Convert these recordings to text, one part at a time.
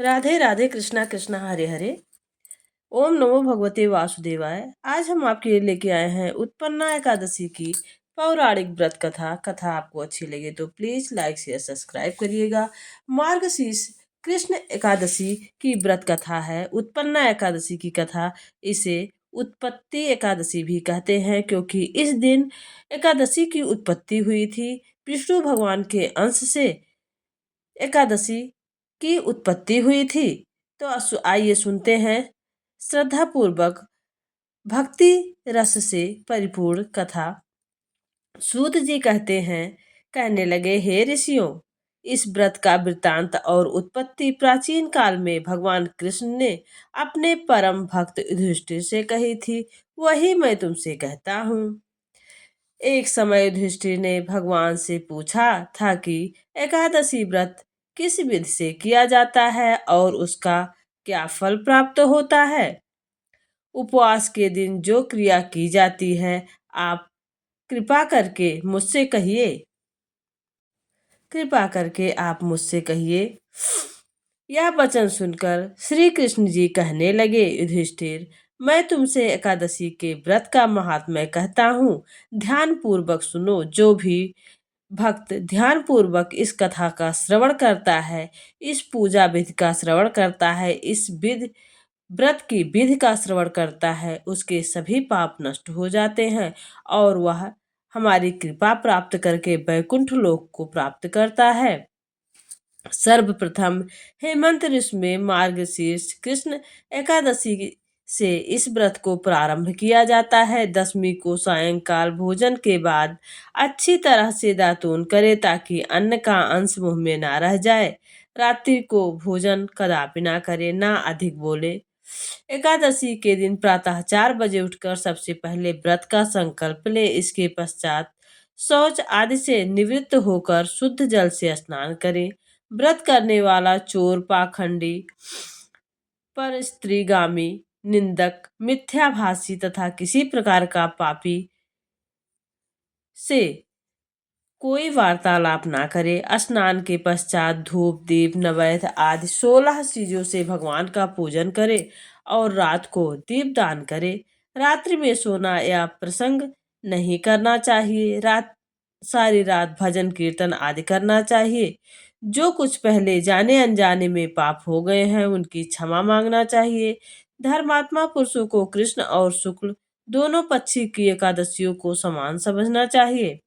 राधे राधे, कृष्णा कृष्णा हरे हरे। ओम नमो भगवते वासुदेवाय। आज हम आपके लिए लेके आए हैं उत्पन्ना एकादशी की पौराणिक व्रत कथा। कथा आपको अच्छी लगे तो प्लीज लाइक शेयर सब्सक्राइब करिएगा। मार्गशीर्ष कृष्ण एकादशी की व्रत कथा है उत्पन्ना एकादशी की कथा। इसे उत्पत्ति एकादशी भी कहते हैं क्योंकि इस दिन एकादशी की उत्पत्ति हुई थी। विष्णु भगवान के अंश से एकादशी की उत्पत्ति हुई थी। तो आइए सुनते हैं श्रद्धा पूर्वक भक्ति रस से परिपूर्ण कथा। सूत जी कहने लगे, हे ऋषियों, इस व्रत का वृतांत और उत्पत्ति प्राचीन काल में भगवान कृष्ण ने अपने परम भक्त युधिष्ठिर से कही थी, वही मैं तुमसे कहता हूँ। एक समय युधिष्ठिर ने भगवान से पूछा था कि एकादशी व्रत किस विधि से किया जाता है और उसका क्या फल प्राप्त होता है। उपवास के दिन जो क्रिया की जाती है, आप कृपा करके मुझसे कहिए। कृपा करके आप मुझसे कहिए। यह वचन सुनकर श्री कृष्ण जी कहने लगे, युधिष्ठिर, मैं तुमसे एकादशी के व्रत का महात्म्य कहता हूँ, ध्यान पूर्वक सुनो। जो भी भक्त ध्यान पूर्वक इस कथा का श्रवण करता है, इस पूजा विधि का श्रवण करता है, इस विधि व्रत की विधि का श्रवण करता है, उसके सभी पाप नष्ट हो जाते हैं और वह हमारी कृपा प्राप्त करके वैकुंठ लोक को प्राप्त करता है। सर्वप्रथम हेमंत ऋतु में मार्गशीर्ष कृष्ण एकादशी से इस व्रत को प्रारंभ किया जाता है। दशमी को सायंकाल भोजन के बाद अच्छी तरह से दातून करे ताकि अन्न का अंश मुंह में ना रह जाए। रात्रि को भोजन कदापि ना करे, ना अधिक बोले। एकादशी के दिन प्रातः 4 बजे उठकर सबसे पहले व्रत का संकल्प ले। इसके पश्चात शौच आदि से निवृत्त होकर शुद्ध जल से स्नान करें। व्रत करने वाला चोर, पाखंडी, पर स्त्रीगामी, निंदक, मिथ्याभाषी तथा किसी प्रकार का पापी से कोई वार्तालाप ना करे। स्नान के पश्चात धूप, दीप, नैवेद्य आदि 16 चीजों से भगवान का पूजन करे और रात को दीप दान करे। रात्रि में सोना या प्रसंग नहीं करना चाहिए। सारी रात भजन कीर्तन आदि करना चाहिए। जो कुछ पहले जाने अनजाने में पाप हो गए हैं, उनकी क्षमा मांगना चाहिए। धर्मात्मा पुरुषों को कृष्ण और शुक्ल दोनों पक्षी की एकादशियों को समान समझना चाहिए।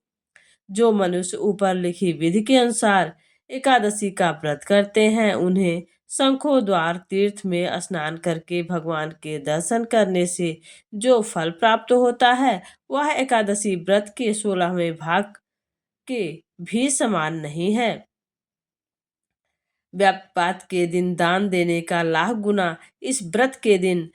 जो मनुष्य ऊपर लिखी विधि के अनुसार एकादशी का व्रत करते हैं, उन्हें शंखों द्वार तीर्थ में स्नान करके भगवान के दर्शन करने से जो फल प्राप्त होता है, वह एकादशी व्रत के 16वें भाग के भी समान नहीं है। व्यापात के दिन दान देने का लाख गुना इस व्रत के दिन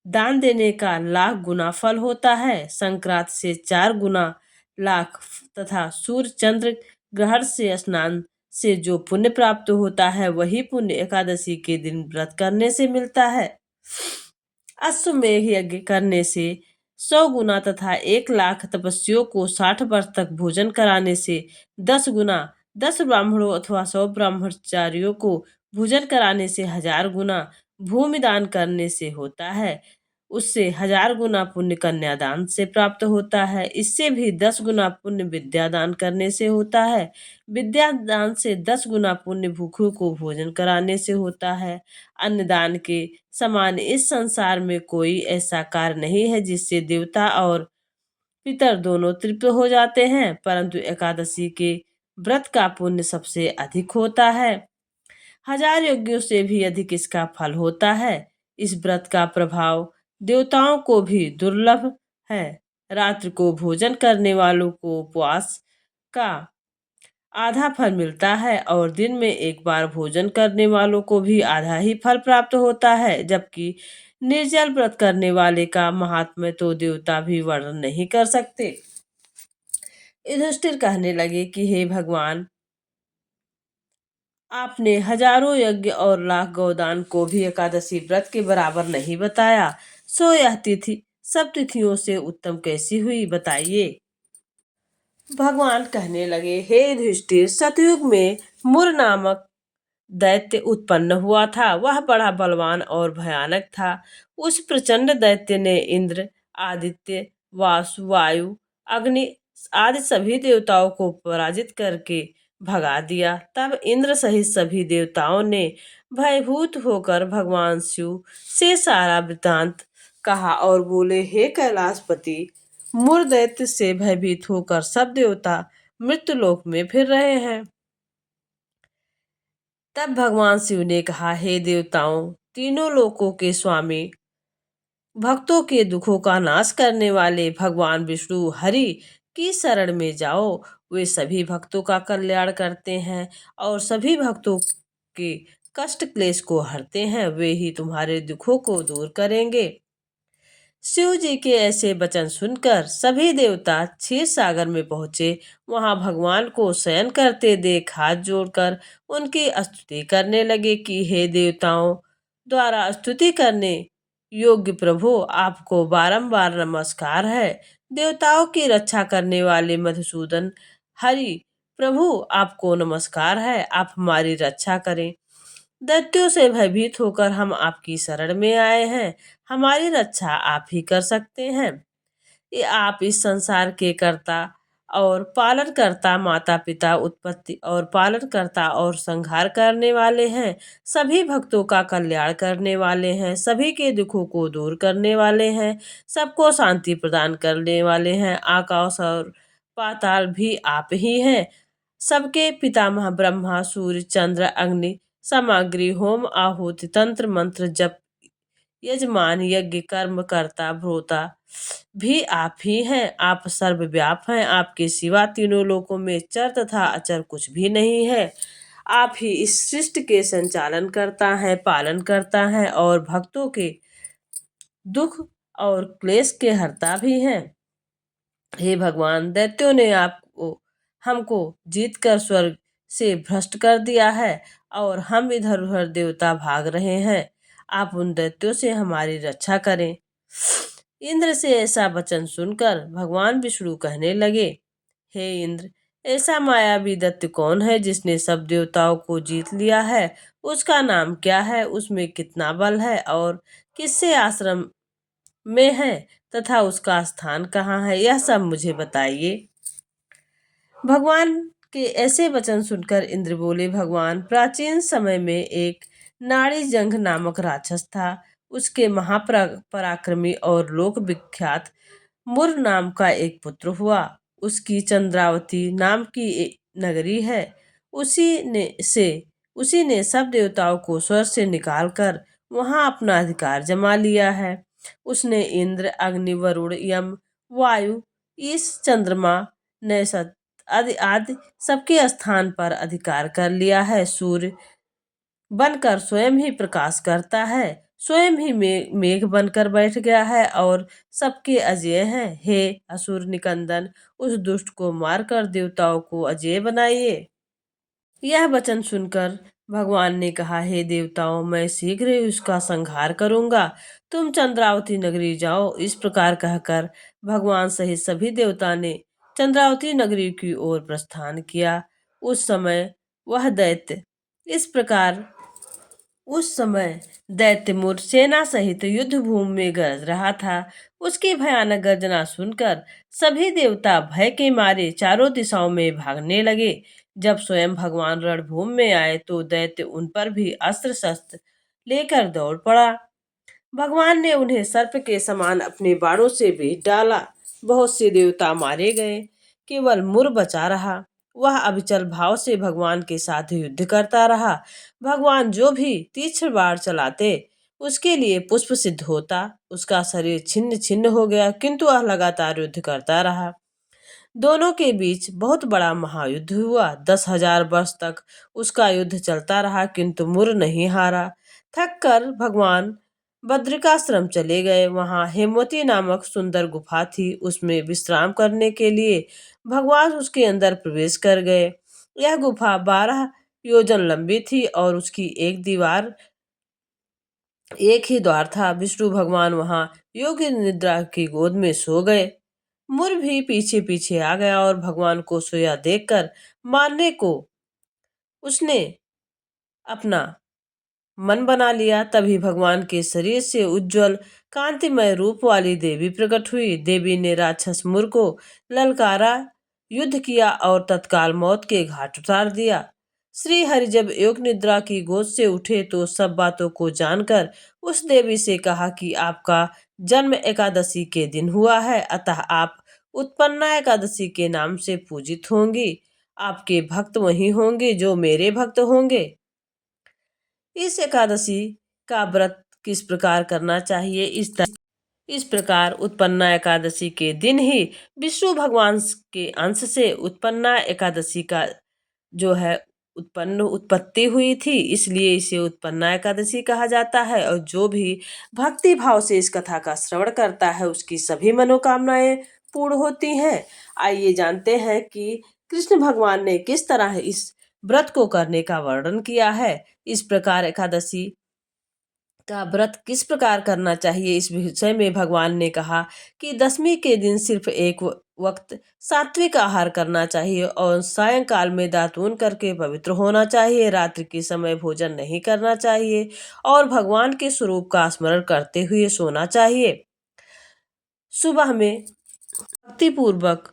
दान देने का लाख गुना फल होता है। संक्रांत से 4 गुना लाख तथा सूर्य चंद्र ग्रहण से स्नान से जो पुण्य प्राप्त होता है, वही पुण्य एकादशी के दिन व्रत करने से मिलता है। अश्वमेध यज्ञ करने से 100 गुना तथा 1 लाख तपस्वियों को 60 वर्ष तक भोजन कराने से 10 गुना, 10 ब्राह्मणों अथवा 100 ब्रह्मचारियों को भोजन कराने से 1000 गुना, भूमि दान करने से होता है, उससे 1000 गुना पुण्य कन्यादान से प्राप्त होता है। इससे भी 10 गुना पुण्य विद्या दान करने से होता है। विद्या दान से 10 गुना पुण्य भूखों को भोजन कराने से होता है। अन्नदान के समान इस संसार में कोई ऐसा कार्य नहीं है जिससे देवता और पितर दोनों तृप्त हो जाते हैं, परंतु एकादशी के व्रत का पुण्य सबसे अधिक होता है। 1000 यज्ञों से भी अधिक इसका फल होता है। इस व्रत का प्रभाव देवताओं को भी दुर्लभ है। रात्रि को भोजन करने वालों को उपवास का आधा फल मिलता है और दिन में एक बार भोजन करने वालों को भी आधा ही फल प्राप्त होता है, जबकि निर्जल व्रत करने वाले का महात्म्य तो देवता भी वर्णन नहीं कर सकते। युधिष्ठिर कहने लगे कि हे भगवान, आपने हजारों यज्ञ और लाख गौदान को भी एकादशी व्रत के बराबर नहीं बताया, सो यह तिथि सब तिथियों से उत्तम कैसी हुई, बताइए। भगवान कहने लगे, हे युधिष्ठिर, सतयुग में मुर नामक दैत्य उत्पन्न हुआ था वह बड़ा बलवान और भयानक था। उस प्रचंड दैत्य ने इंद्र, आदित्य, वासु, वायु, अग्नि आदि सभी देवताओं को पराजित करके भगा दिया। तब इंद्र सहित सभी देवताओं ने भयभूत होकर भगवान शिव से सारा वृतांत कहा और बोले, हे कैलाशपति, मुर दैत्य से भयभीत होकर सब देवता मृत्युलोक में फिर रहे हैं। तब भगवान शिव ने कहा, हे देवताओं, तीनों लोकों के स्वामी, भक्तों के दुखों का नाश करने वाले भगवान विष्णु हरि की शरण में जाओ। वे सभी भक्तों का कल्याण करते हैं और सभी भक्तों के कष्ट क्लेश को हरते हैं। वे ही तुम्हारे दुखों को दूर करेंगे। शिव जी के ऐसे वचन सुनकर सभी देवता क्षीर सागर में पहुंचे। वहां भगवान को शयन करते देख हाथ जोड़कर उनकी स्तुति करने लगे कि हे देवताओं द्वारा स्तुति करने योग्य प्रभु, आपको बारंबार नमस्कार है। देवताओं की रक्षा करने वाले मधुसूदन हरि प्रभु, आपको नमस्कार है। आप हमारी रक्षा करें। दैत्यों से भयभीत होकर हम आपकी शरण में आए हैं। हमारी रक्षा आप ही कर सकते हैं। ये आप इस संसार के कर्ता और पालन करता, माता पिता, उत्पत्ति और पालन करता और संहार करने वाले हैं। सभी भक्तों का कल्याण करने वाले हैं। सभी के दुखों को दूर करने वाले हैं। सबको शांति प्रदान करने वाले हैं। आकाश और पाताल भी आप ही हैं। सबके पितामह ब्रह्मा, सूर्य, चंद्र, अग्नि, सामग्री, होम, आहुति, तंत्र मंत्र, जप, यजमान, यज्ञ, कर्म करता, भ्रोता भी आप ही हैं। आप सर्वव्याप हैं। आपके सिवा तीनों लोकों में चर तथा अचर कुछ भी नहीं है। आप ही इस सृष्टि के संचालन करता है, पालन करता है और भक्तों के दुख और क्लेश के हरता भी हैं। हे भगवान, दैत्यों ने आपको हमको जीत कर स्वर्ग से भ्रष्ट कर दिया है और हम इधर उधर देवता भाग रहे हैं। आप उन दैत्यों से हमारी रक्षा करें। इंद्र से ऐसा वचन सुनकर भगवान विष्णु कहने लगे, हे इंद्र, ऐसा मायावी दैत्य कौन है जिसने सब देवताओं को जीत लिया है? उसका नाम क्या है? उसमें कितना बल है और किससे आश्रम में है तथा उसका स्थान कहाँ है? यह सब मुझे बताइए। भगवान के ऐसे वचन सुनकर इंद्र बोले, भगवान, प्राचीन समय में एक नाड़ी जंघ नामक राक्षस था। उसके महापराक्रमी और लोक विख्यात मुर नाम का एक पुत्र हुआ। उसकी चंद्रावती नाम की नगरी है। उसी ने सब देवताओं को स्वर्ग से निकालकर वहां अपना अधिकार जमा लिया है। उसने इंद्र, अग्नि, वरुण, यम, वायु, इस चंद्रमा, नैसत आदि आदि सबके स्थान पर अधिकार कर लिया है। सूर्य बनकर स्वयं ही प्रकाश करता है, स्वयं ही मेघ बनकर बैठ गया है और सबके अजय है। हे असुर निकंदन, उस दुष्ट को मारकर देवताओं को अजय बनाइए। यह वचन सुनकर भगवान ने कहा, हे देवताओं, मैं शीघ्र ही उसका संहार करूंगा। तुम चंद्रावती नगरी जाओ। इस प्रकार कहकर भगवान सहित सभी देवता ने चंद्रावती नगरी की ओर प्रस्थान किया। उस समय वह दैत्य इस प्रकार उस समय दैत्यमुर सेना सहित युद्ध भूमि में गरज रहा था। उसकी भयानक गर्जना सुनकर सभी देवता भय के मारे चारों दिशाओं में भागने लगे। जब स्वयं भगवान रणभूमि में आए तो दैत्य उन पर भी अस्त्र शस्त्र लेकर दौड़ पड़ा। भगवान ने उन्हें सर्प के समान अपने बाणों से भेद डाला। बहुत से देवता मारे गए, केवल मुर बचा रहा। वह अविचल भाव से भगवान के साथ युद्ध करता रहा। भगवान जो भी तीक्ष्ण बाण चलाते उसके लिए पुष्प सिद्ध होता। उसका शरीर छिन्न छिन्न हो गया, किंतु वह लगातार युद्ध करता रहा। दोनों के बीच बहुत बड़ा महायुद्ध हुआ। 10,000 वर्ष तक उसका युद्ध चलता रहा, किंतु मुर नहीं हारा। थक कर भगवान बद्रिकाश्रम चले गए। वहां हेमवती नामक सुंदर गुफा थी। उसमें विश्राम करने के लिए भगवान उसके अंदर प्रवेश कर गए। यह गुफा 12 योजन लंबी थी और उसकी एक ही द्वार था। विष्णु भगवान वहां योगी निद्रा की गोद में सो गए। मुर भी पीछे पीछे आ गया और भगवान को सोया देखकर मारने को उसने अपना मन बना लिया। तभी भगवान के शरीर से उज्जवल कांतिमय रूप वाली देवी प्रकट हुई। देवी ने राक्षस मुर को ललकारा, युद्ध किया और तत्काल मौत के घाट उतार दिया। श्री हरि जब योग निद्रा की गोद से उठे तो सब बातों को जानकर उस देवी से कहा कि आपका जन्म एकादशी के दिन हुआ है, अतः आप उत्पन्ना एकादशी के नाम से पूजित होंगी। आपके भक्त वही होंगे जो मेरे भक्त होंगे। इस एकादशी का व्रत किस प्रकार करना चाहिए? इस प्रकार उत्पन्ना एकादशी के दिन ही विष्णु भगवान के अंश से उत्पन्ना एकादशी का जो है उत्पत्ति हुई थी, इसलिए इसे उत्पन्ना एकादशी कहा जाता है। और जो भी भक्ति भाव से इस कथा का श्रवण करता है उसकी सभी मनोकामनाएं पूर्ण होती हैं। आइए जानते हैं कि कृष्ण भगवान ने किस तरह इस व्रत को करने का वर्णन किया है। इस प्रकार एकादशी का व्रत किस प्रकार करना चाहिए, इस विषय में भगवान ने कहा कि दशमी के दिन सिर्फ एक वक्त सात्विक आहार करना चाहिए और सायंकाल में दातून करके पवित्र होना चाहिए। रात्रि के समय भोजन नहीं करना चाहिए और भगवान के स्वरूप का स्मरण करते हुए सोना चाहिए। सुबह में भक्तिपूर्वक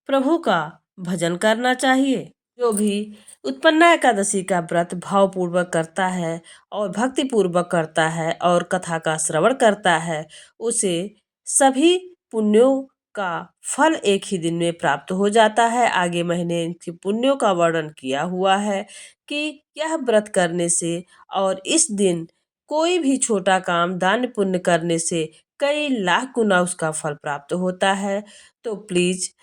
प्रभु का भजन करना चाहिए। जो भी उत्पन्ना एकादशी का व्रत भावपूर्वक करता है और भक्तिपूर्वक करता है और कथा का श्रवण करता है, उसे सभी पुण्यों का फल एक ही दिन में प्राप्त हो जाता है। आगे मैंने इनके पुण्यों का वर्णन किया हुआ है कि यह व्रत करने से और इस दिन कोई भी छोटा काम दान पुण्य करने से कई लाख गुना उसका फल प्राप्त होता है। तो प्लीज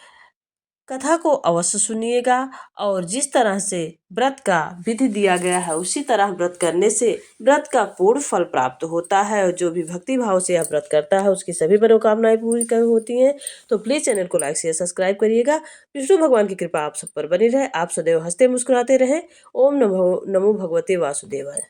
कथा को अवश्य सुनिएगा और जिस तरह से व्रत का विधि दिया गया है उसी तरह व्रत करने से व्रत का पूर्ण फल प्राप्त होता है। और जो भी भक्ति भाव से यह व्रत करता है उसकी सभी मनोकामनाएं पूरी होती हैं। तो प्लीज चैनल को लाइक शेयर सब्सक्राइब करिएगा। विष्णु भगवान की कृपा आप सब पर बनी रहे। आप सदैव हंसते मुस्कुराते रहें। ओम नमो भगवते वासुदेवाय।